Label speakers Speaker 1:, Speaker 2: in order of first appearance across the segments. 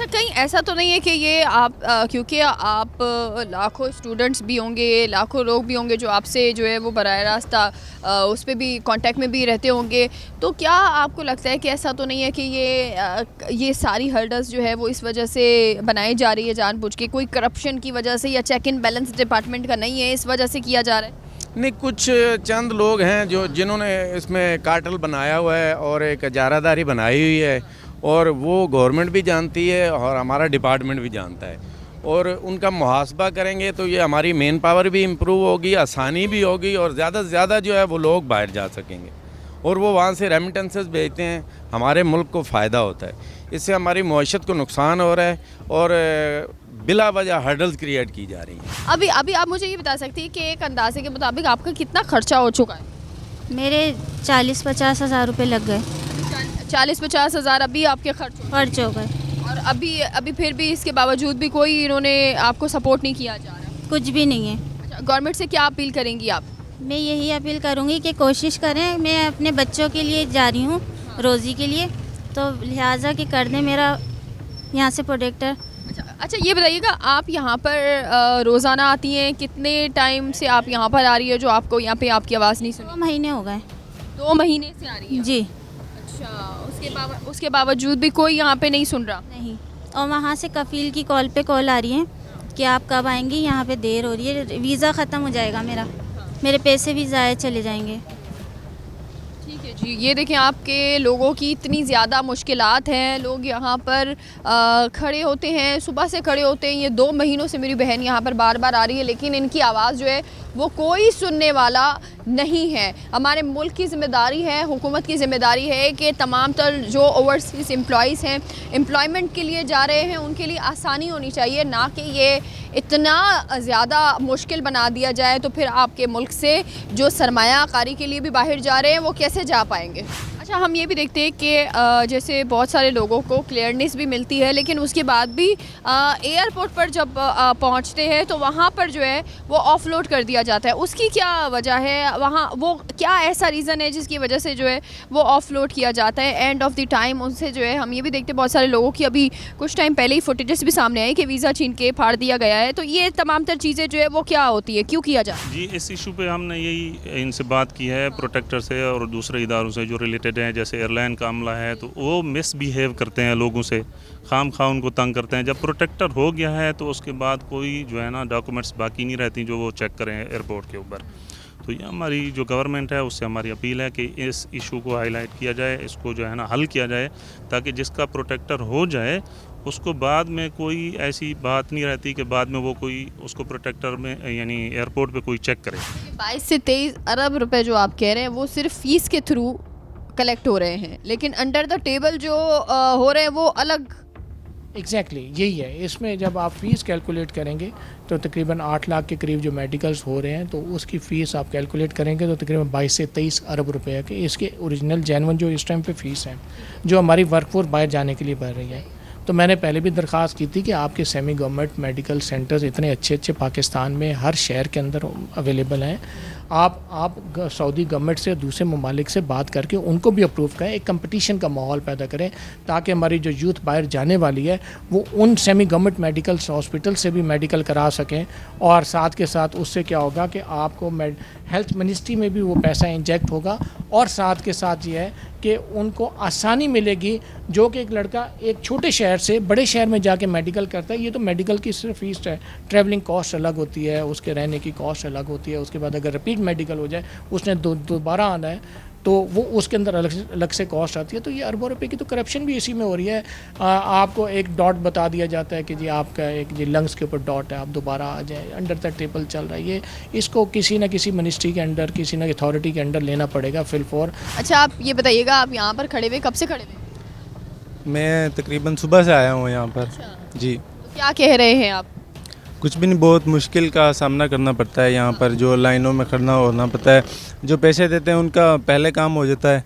Speaker 1: अच्छा, कहीं ऐसा तो नहीं है कि ये आप क्योंकि आप लाखों स्टूडेंट्स भी होंगे, लाखों लोग भी होंगे जो आपसे जो है वो बराह रास्त उस पे भी कांटेक्ट में भी रहते होंगे, तो क्या आपको लगता है कि ऐसा तो नहीं है कि ये सारी हर्डल्स जो है वो इस वजह से बनाई जा रही है जानबूझ के, कोई करप्शन की वजह से या चेक इन बैलेंस डिपार्टमेंट का नहीं है, इस वजह से किया जा रहा है?
Speaker 2: नहीं, कुछ चंद लोग हैं जिन्होंने इसमें कार्टेल बनाया हुआ है और एक इजारादारी बनाई हुई है, और वो गवर्नमेंट भी जानती है और हमारा डिपार्टमेंट भी जानता है, और उनका मुहासबा करेंगे तो ये हमारी मेन पावर भी इम्प्रूव होगी, आसानी भी होगी, और ज़्यादा से ज़्यादा जो है वो लोग बाहर जा सकेंगे और वो वहाँ से रेमिटेंसेस भेजते हैं, हमारे मुल्क को फ़ायदा होता है। इससे हमारी मईशत को नुकसान हो रहा है और बिला वजह हर्डल्स क्रिएट की जा रही हैं।
Speaker 1: अभी अभी आप मुझे ये बता सकती हैं कि एक अंदाजे के मुताबिक आपका कितना खर्चा हो चुका है?
Speaker 3: मेरे 40-50 हज़ार रुपये लग गए।
Speaker 1: 40-50 हज़ार अभी आपके
Speaker 3: खर्च हो गए।
Speaker 1: और अभी अभी फिर भी इसके बावजूद भी कोई इन्होंने आपको सपोर्ट नहीं किया जा रहा?
Speaker 3: कुछ भी नहीं है।
Speaker 1: अच्छा, गवर्नमेंट से क्या अपील करेंगी आप?
Speaker 3: मैं यही अपील करूँगी कि कोशिश करें, मैं अपने बच्चों के लिए जा रही हूँ रोज़ी के लिए, तो लिहाजा कि कर दें मेरा यहाँ से प्रोडक्टर।
Speaker 1: अच्छा, ये बताइएगा, आप यहाँ पर रोज़ाना आती हैं? कितने टाइम से आप यहाँ पर आ रही है जो आपको यहाँ पे आपकी आवाज़ नहीं
Speaker 3: 2
Speaker 1: सुनी?
Speaker 3: महीने हो गए।
Speaker 1: 2 महीने से आ रही है?
Speaker 3: जी।
Speaker 1: अच्छा, उसके बावजूद भी कोई यहाँ पे नहीं सुन रहा?
Speaker 3: नहीं। और वहाँ से कफ़ील की कॉल पे कॉल आ रही है कि आप कब आएंगी, यहाँ पे देर हो रही है, वीज़ा ख़त्म हो जाएगा मेरे पैसे भी ज़ाया चले जाएंगे।
Speaker 1: ठीक है जी, ये देखें आपके लोगों की इतनी ज़्यादा मुश्किलात हैं, लोग यहाँ पर खड़े होते हैं, सुबह से खड़े होते हैं। ये 2 महीनों से मेरी बहन यहाँ पर बार बार आ रही है, लेकिन इनकी आवाज़ जो है वो कोई सुनने वाला नहीं है। हमारे मुल्क की ज़िम्मेदारी है, हुकूमत की ज़िम्मेदारी है कि तमाम तर जो ओवरसीज़ एम्प्लॉइज़ हैं, एम्प्लॉयमेंट के लिए जा रहे हैं, उनके लिए आसानी होनी चाहिए, ना कि ये इतना ज़्यादा मुश्किल बना दिया जाए तो फिर आपके मुल्क से जो सरमायाकारी के लिए भी बाहर जा रहे हैं वो कैसे जा पाएंगे। अच्छा, हम ये भी देखते हैं कि जैसे बहुत सारे लोगों को क्लियरनेस भी मिलती है, लेकिन उसके बाद भी एयरपोर्ट पर जब पहुंचते हैं तो वहाँ पर जो है वो ऑफलोड कर दिया जाता है। उसकी क्या वजह है? वहाँ वो क्या ऐसा रीज़न है जिसकी वजह से जो है वो ऑफलोड किया जाता है एंड ऑफ द टाइम? उनसे जो है हम ये भी देखते हैं बहुत सारे लोगों की अभी कुछ टाइम पहले ही फुटेजेस भी सामने आई कि वीज़ा छीन के फाड़ दिया गया है। तो ये तमाम तर चीज़ें जो है वो क्या होती है, क्यों किया जाता है?
Speaker 4: जी, इस इशू पे हमने यही इनसे बात की है, प्रोटेक्टर से और दूसरे इदारों से जो रिलेटेड हैं, जैसे एयरलाइन का अमला है, तो वो मिसबिहेव करते हैं लोगों से, खाम खा उनको तंग करते हैं। जब प्रोटेक्टर हो गया है तो उसके बाद कोई जो है ना डॉक्यूमेंट्स बाकी नहीं रहती जो वो चेक करें एयरपोर्ट के ऊपर। तो ये हमारी जो गवर्नमेंट है उससे हमारी अपील है कि इस इशू को हाईलाइट किया जाए, इसको जो है ना हल किया जाए, ताकि जिसका प्रोटेक्टर हो जाए उसको बाद में कोई ऐसी बात नहीं रहती कि बाद में वो कोई उसको प्रोटेक्टर में यानी एयरपोर्ट पे कोई चेक करे।
Speaker 1: 22 से 23 अरब रुपए जो आप कह रहे हैं वो सिर्फ फीस के थ्रू कलेक्ट हो रहे हैं, लेकिन अंडर द टेबल जो हो रहे हैं वो अलग।
Speaker 5: एग्जैक्टली यही है। इसमें जब आप फ़ीस कैलकुलेट करेंगे तो तकरीबन 8 लाख के करीब जो मेडिकल्स हो रहे हैं, तो उसकी फ़ीस आप कैलकुलेट करेंगे तो तकरीबन 22 से 23 अरब रुपए है कि इसके ओरिजिनल जेन्युइन जो इस टाइम पे फ़ीस है जो हमारी वर्कफोर्स बाहर जाने के लिए बढ़ रही है। तो मैंने पहले भी दरख्वास्त की थी कि आपके सेमी गवर्नमेंट मेडिकल सेंटर्स इतने अच्छे अच्छे पाकिस्तान में हर शहर के अंदर अवेलेबल हैं, आप सऊदी गवर्नमेंट से दूसरे ममालिक से बात करके उनको भी अप्रूव करें, एक कंपटीशन का माहौल पैदा करें, ताकि हमारी जो यूथ बाहर जाने वाली है वो उन सेमी गवर्नमेंट मेडिकल हॉस्पिटल से भी मेडिकल करा सकें। और साथ के साथ उससे क्या होगा कि आपको हेल्थ मिनिस्ट्री में भी वो पैसा इंजेक्ट होगा, और साथ के साथ ये है कि उनको आसानी मिलेगी जो कि एक लड़का एक छोटे शहर से बड़े शहर में जाके मेडिकल करता है। ये तो मेडिकल की सिर्फ फीस है, ट्रैवलिंग कॉस्ट अलग होती है, उसके रहने की कॉस्ट अलग होती है, उसके बाद अगर रिपीट मेडिकल हो जाए उसने दोबारा आना है तो वो उसके अंदर अलग से कॉस्ट आती है। तो ये अरबों रुपए की तो करप्शन भी इसी में हो रही है। आपको एक डॉट बता दिया जाता है कि जी आपका एक जी लंग्स के ऊपर डॉट है, आप दोबारा आ जाए, अंडर द टेबल चल रहा है ये। इसको किसी न किसी मिनिस्ट्री के अंडर, किसी न अथॉरिटी के अंडर लेना पड़ेगा फिल फॉर।
Speaker 1: अच्छा, आप ये बताइएगा, आप यहाँ पर खड़े हुए कब से खड़े हुए?
Speaker 6: मैं तकरीबन सुबह से आया हूँ यहाँ पर।
Speaker 1: अच्छा।
Speaker 6: जी।
Speaker 1: तो क्या कह रहे हैं आप?
Speaker 6: कुछ भी नहीं, बहुत मुश्किल का सामना करना पड़ता है यहाँ पर, जो लाइनों में खड़ना होना पड़ता है। जो पैसे देते हैं उनका पहले काम हो जाता है,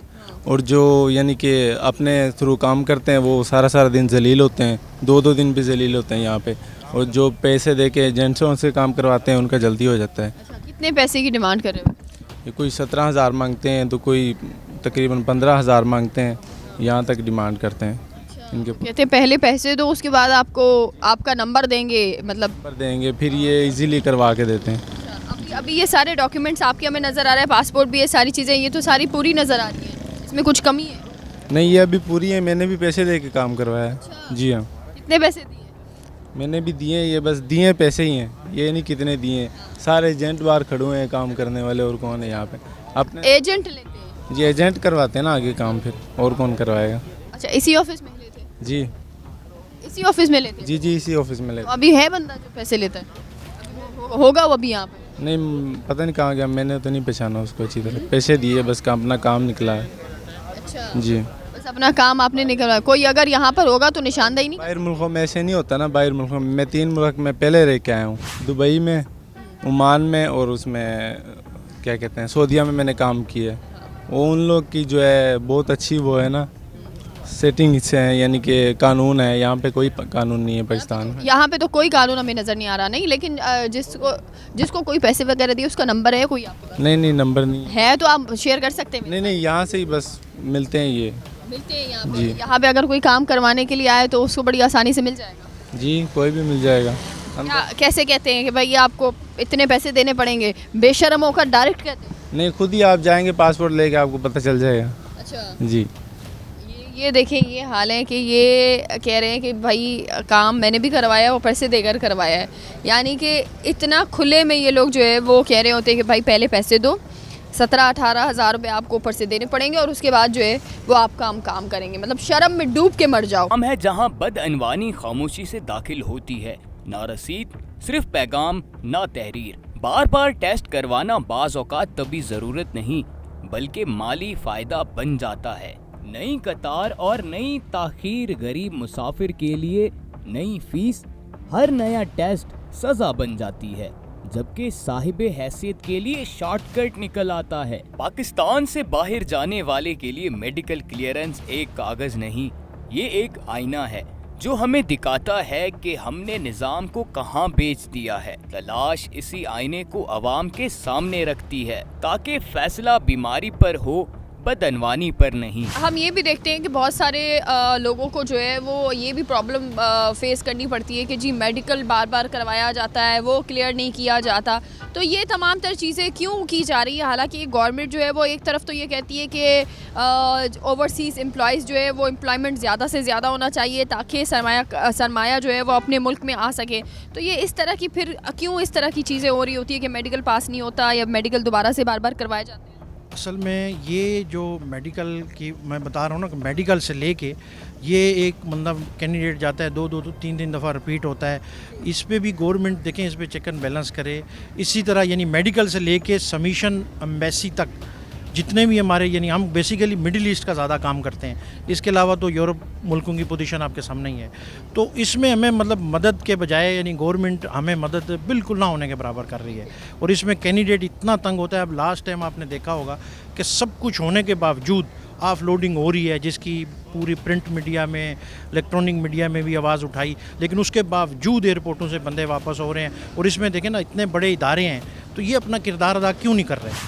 Speaker 6: और जो यानी कि अपने थ्रू काम करते हैं वो सारा दिन जलील होते हैं, 2 दिन भी जलील होते हैं यहाँ पे। और जो पैसे दे के एजेंट्सों से काम करवाते हैं उनका जल्दी हो जाता है।
Speaker 1: अच्छा, कितने पैसे की डिमांड कर रहे हो?
Speaker 6: ये कोई 17,000 मांगते हैं तो कोई तकरीबन 15,000 मांगते हैं, यहाँ तक डिमांड करते हैं।
Speaker 1: अच्छा,
Speaker 6: इनके
Speaker 1: कहते हैं पहले पैसे दो, उसके बाद आपको आपका नंबर देंगे, मतलब
Speaker 6: पर देंगे, फिर ये इजीली करवा के देते हैं।
Speaker 1: अभी ये सारे डॉक्यूमेंट्स आपके हमें नज़र आ रहा है, पासपोर्ट भी, ये सारी चीज़ें, ये तो सारी पूरी नज़र आ रही है, इसमें कुछ कमी है?
Speaker 6: नहीं, ये अभी पूरी है, मैंने भी पैसे दे के काम करवाया है। जी हाँ,
Speaker 1: कितने पैसे दिए?
Speaker 6: मैंने भी दिए, ये बस दिए पैसे ही हैं, ये नहीं कितने दिए हैं। सारे एजेंट बाहर खड़े हुए हैं काम करने वाले, और कौन है यहाँ पे? अपने
Speaker 1: एजेंट लेते हैं?
Speaker 6: जी, एजेंट करवाते हैं ना आगे काम, फिर और कौन करवाएगा?
Speaker 1: अच्छा, इसी ऑफिस में लेते हैं?
Speaker 6: जी
Speaker 1: इसी ऑफिस में लेते हैं?
Speaker 6: जी जी, इसी ऑफिस में
Speaker 1: तो
Speaker 6: लेते
Speaker 1: अभी है बंदा जो पैसे लेता है? अभी होगा वो अभी यहाँ पे?
Speaker 6: नहीं, पता नहीं कहाँ गया, मैंने तो नहीं पहचाना उसको अच्छी तरह। पैसे दिए, बस अपना काम निकला है।
Speaker 1: अच्छा,
Speaker 6: जी,
Speaker 1: बस अपना काम आपने निकलवाया। कोई अगर यहाँ पर होगा तो निशानदेही नहीं?
Speaker 6: बाहर मुल्कों में ऐसे नहीं होता ना। बाहर मुल्कों में मैं 3 मुल्क में पहले रह के आया हूँ, दुबई में, ओमान में, और उसमें क्या कहते हैं, सऊदीया में मैंने काम किया है। वो उन लोग की जो है बहुत अच्छी वो है ना, सेटिंग से है, यानी कि कानून है। यहाँ पे कोई कानून नहीं है पाकिस्तान में।
Speaker 1: यहाँ पे तो कोई कानून हमें नज़र नहीं आ रहा, नहीं, लेकिन जिसको कोई पैसे वगैरह दिए उसका नंबर है कोई आपके पास?
Speaker 6: नहीं नहीं, नंबर नहीं
Speaker 1: है तो आप शेयर कर सकते हैं?
Speaker 6: नहीं नहीं, यहाँ से ही बस मिलते हैं ये।
Speaker 1: मिलते हैं यहाँ पे?
Speaker 6: जी।
Speaker 1: यहाँ पे अगर कोई काम करवाने के लिए आए तो उसको बड़ी आसानी से मिल जाएगा?
Speaker 6: जी, कोई भी मिल जाएगा।
Speaker 1: क्या कैसे कहते हैं कि भाई आपको इतने पैसे देने पड़ेंगे, बेशर्म होकर डायरेक्ट कहते हैं?
Speaker 6: नहीं, खुद ही आप जाएंगे पासपोर्ट लेके, आपको पता चल जाएगा।
Speaker 1: अच्छा,
Speaker 6: जी,
Speaker 1: ये देखें, ये हाल है कि ये कह रहे हैं कि भाई काम मैंने भी करवाया और पैसे देकर करवाया है, यानी कि इतना खुले में ये लोग जो है वो कह रहे होते हैं कि भाई पहले पैसे दो, 17-18 हज़ार रुपये आपको ऊपर से देने पड़ेंगे और उसके बाद जो है वो आप काम करेंगे, मतलब शर्म में डूब के मर जाओ।
Speaker 7: हम है जहां बदअनवानी खामोशी से दाखिल होती है, ना रसीद, सिर्फ पैगाम, ना तहरीर। बार बार टेस्ट करवाना बाज़ औक़ात तभी ज़रूरत नहीं बल्कि माली फ़ायदा बन जाता है। नई कतार और नई ताख़ीर गरीब मुसाफिर के लिए नई फीस, हर नया टेस्ट सज़ा बन जाती है, जबकि साहिबे हैसियत के लिए शॉर्टकट निकल आता है। पाकिस्तान से बाहर जाने वाले के लिए मेडिकल क्लियरेंस एक कागज़ नहीं, ये एक आईना है जो हमें दिखाता है कि हमने निज़ाम को कहां बेच दिया है। तलाश इसी आईने को अवाम के सामने रखती है ताकि फैसला बीमारी पर हो, बदअनवानी पर नहीं।
Speaker 1: हम ये भी देखते हैं कि बहुत सारे लोगों को जो है वो ये भी प्रॉब्लम फेस करनी पड़ती है कि जी मेडिकल बार बार करवाया जाता है, वो क्लियर नहीं किया जाता। तो ये तमाम तर चीज़ें क्यों की जा रही है? हालांकि गवर्नमेंट जो है वो एक तरफ तो ये कहती है कि ओवरसीज़ एम्प्लॉयज़ जो है वो एम्प्लॉयमेंट ज़्यादा से ज़्यादा होना चाहिए ताकि सरमाया जो है वो अपने मुल्क में आ सके। तो ये इस तरह की फिर क्यों इस तरह की चीज़ें हो रही होती है कि मेडिकल पास नहीं होता या मेडिकल दोबारा से बार बार करवाए जाते हैं?
Speaker 8: असल में ये जो मेडिकल की मैं बता रहा हूँ ना कि मेडिकल से लेके ये एक मतलब कैंडिडेट जाता है 2-3 दफ़ा रिपीट होता है। इस पे भी गवर्नमेंट देखें, इस पे चेक एंड बैलेंस करे। इसी तरह यानी मेडिकल से लेके सबमिशन एम्बेसी तक जितने भी हमारे, यानी हम बेसिकली मिडिल ईस्ट का ज़्यादा काम करते हैं, इसके अलावा तो यूरोप मुल्कों की पोजीशन आपके सामने ही है। तो इसमें हमें मतलब मदद के बजाय यानी गवर्नमेंट हमें मदद बिल्कुल ना होने के बराबर कर रही है, और इसमें कैंडिडेट इतना तंग होता है। अब लास्ट टाइम आपने देखा होगा कि सब कुछ होने के बावजूद ऑफ लोडिंग हो रही है, जिसकी पूरी प्रिंट मीडिया में, इलेक्ट्रॉनिक मीडिया में भी आवाज़ उठाई, लेकिन उसके बावजूद एयरपोर्टों से बंदे वापस हो रहे हैं। और इसमें देखें ना, इतने बड़े इदारे हैं तो ये अपना किरदार अदा क्यों नहीं कर रहे हैं?